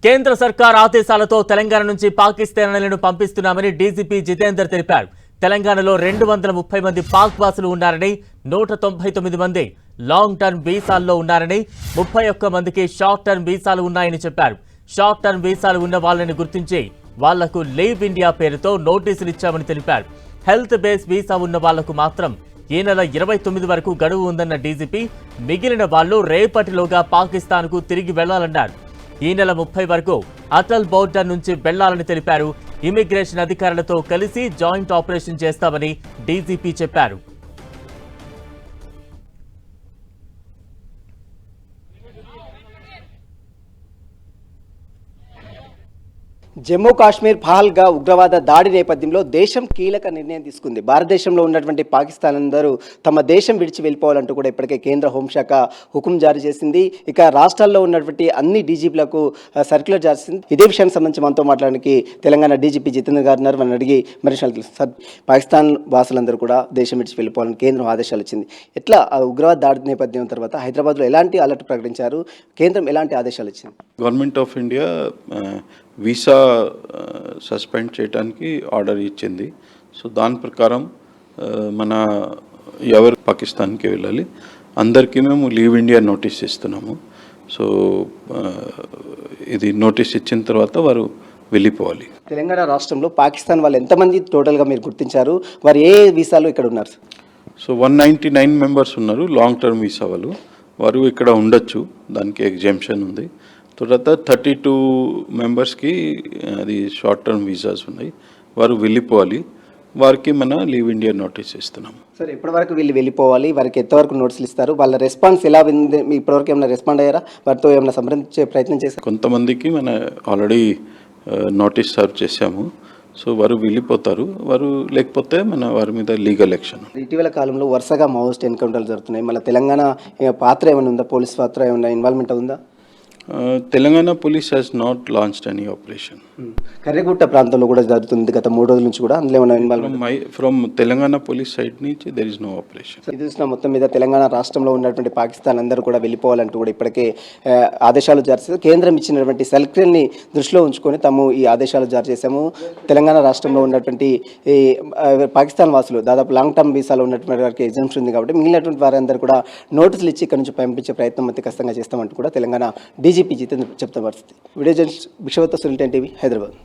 కేంద్ర సర్కార్ ఆదేశాలతో తెలంగాణ నుంచి పాకిస్తానీలను పంపిస్తున్నామని డీజీపీ జితేందర్ తెలిపారు. తెలంగాణలో 230 మంది పాక్ వాసులు ఉన్నారని, 199 మంది లాంగ్ టర్మ్ వీసాల్లో ఉన్నారని, 31 మందికి షార్ట్ టర్మ్ వీసాలు ఉన్నాయని చెప్పారు. షార్ట్ టర్మ్ వీసాలు ఉన్న వాళ్ళని గుర్తించి వాళ్లకు లీవ్ ఇండియా పేరుతో నోటీసులు ఇచ్చామని తెలిపారు. హెల్త్ బేస్ వీసా ఉన్న వాళ్లకు మాత్రం ఈ నెల 29 వరకు గడువు ఉందన్న డీజీపీ, మిగిలిన వాళ్లు రేపటిలోగా పాకిస్తాన్కు తిరిగి వెళ్లాలన్నారు. ఈ నెల 30 వరకు అటల్ బోర్డర్ నుంచి వెళ్లాలని తెలిపారు. ఇమిగ్రేషన్ అధికారులతో కలిసి జాయింట్ ఆపరేషన్ చేస్తామని డీజీపీ చెప్పారు. జమ్మూ కాశ్మీర్ పహల్గా ఉగ్రవాద దాడి నేపథ్యంలో దేశం కీలక నిర్ణయం తీసుకుంది. భారతదేశంలో ఉన్నటువంటి పాకిస్తాన్ అందరూ తమ దేశం విడిచి వెళ్ళిపోవాలంటూ కూడా ఇప్పటికే కేంద్ర హోంశాఖ హుకుం జారీ చేసింది. ఇక రాష్ట్రాల్లో ఉన్నటువంటి అన్ని డీజీపీలకు సర్క్యులర్ జారీ చేసింది. ఇదే విషయానికి సంబంధించి మనతో మాట్లాడడానికి తెలంగాణ డీజీపీ జితేందర్ గారు ఉన్నారు. మనం అడిగి మరిషాలు తెలుసు. సార్, పాకిస్తాన్ వాసులందరూ కూడా దేశం విడిచి వెళ్ళిపోవాలని కేంద్రం ఆదేశాలు ఇచ్చింది. ఎట్లా ఉగ్రవాద దాడి నేపథ్యం తర్వాత హైదరాబాద్లో ఎలాంటి అలర్ట్ ప్రకటించారు? కేంద్రం ఎలాంటి ఆదేశాలు ఇచ్చింది? Government of India visa suspend చేయడానికి ఆర్డర్ ఇచ్చింది. సో దాని ప్రకారం మన ఎవరు పాకిస్తాన్కి వెళ్ళాలి అందరికీ మేము లీవ్ ఇండియా నోటీస్ ఇస్తున్నాము. సో ఇది నోటీస్ ఇచ్చిన తర్వాత వారు వెళ్ళిపోవాలి. తెలంగాణ రాష్ట్రంలో పాకిస్తాన్ వాళ్ళు ఎంతమంది టోటల్గా మీరు గుర్తించారు? వారు ఏ వీసాలు ఇక్కడ ఉన్నారు? సో 199 మెంబర్స్ ఉన్నారు లాంగ్ టర్మ్ వీసా వాళ్ళు. వారు ఇక్కడ ఉండొచ్చు, దానికి ఎగ్జామ్షన్ ఉంది. తర్వాత 32 మెంబర్స్కి అది షార్ట్ టర్మ్ వీసాస్ ఉన్నాయి, వారు వెళ్ళిపోవాలి. వారికి మన లీవ్ ఇండియా నోటీస్ ఇస్తున్నాము. సార్, ఎప్పటివరకు వీళ్ళు వెళ్ళిపోవాలి? వారికి ఎంతవరకు నోటీసులు ఇస్తారు? వాళ్ళ రెస్పాన్స్ ఎలా ఉంది? మీ ఇప్పటివరకు ఏమైనా రెస్పాండ్ అయ్యారా? వారితో ఏమైనా సంప్రదించే ప్రయత్నం చేశారు? కొంతమందికి మన ఆల్రెడీ నోటీస్ సర్వ్ చేశాము. సో వారు వెళ్ళిపోతారు. వారు లేకపోతే మన వారి మీద లీగల్ యాక్షన్. ఇటీవల కాలంలో వరుసగా మావోయిస్ట్ ఎన్కౌంటర్లు జరుగుతున్నాయి. మళ్ళీ తెలంగాణ పాత్ర ఏమైనా ఉందా? పోలీస్ పాత్ర ఏమైనా ఇన్వాల్వ్మెంట్ ఉందా? Telangana police has not launched any operation. Karregutta ప్రాంతంలో కూడా జరుగుతుంది గత 3 రోజుల నుంచి కూడా. అందులో ఏమైనా involvement from Telangana police side నుంచి దెర్ ఇస్ నో ఆపరేషన్. ఇది చూసిన మొత్తం మీద తెలంగాణ రాష్ట్రంలో ఉన్నటువంటి పాకిస్తాన్ అందరూ కూడా వెళ్ళిపోవాలంటూ కూడా ఇప్పటికే ఆదేశాలు జారీ చేశారు. కేంద్రం ఇచ్చినటువంటి సర్క్యులర్ని దృష్టిలో ఉంచుకొని తాము ఈ ఆదేశాలు జారీ చేశాము. తెలంగాణ రాష్ట్రంలో ఉన్నటువంటి పాకిస్తాన్ వాసులు దాదాపు లాంగ్ టర్మ్ వీసాలో ఉన్నటువంటి వారికి ఎగ్జామ్షన్ ఉంది కాబట్టి మిగిలినటువంటి వారందరూ కూడా నోటీసులు ఇచ్చి ఇక్కడ నుంచి పంపించే ప్రయత్నం అయితే ఖచ్చితంగా చేస్తామంటూ కూడా తెలంగాణ డీజీపీ జితేందర్ చెప్తున్న పరిస్థితి. Video journalist Bhikshavath, Sunil 10 TV, Hyderabad.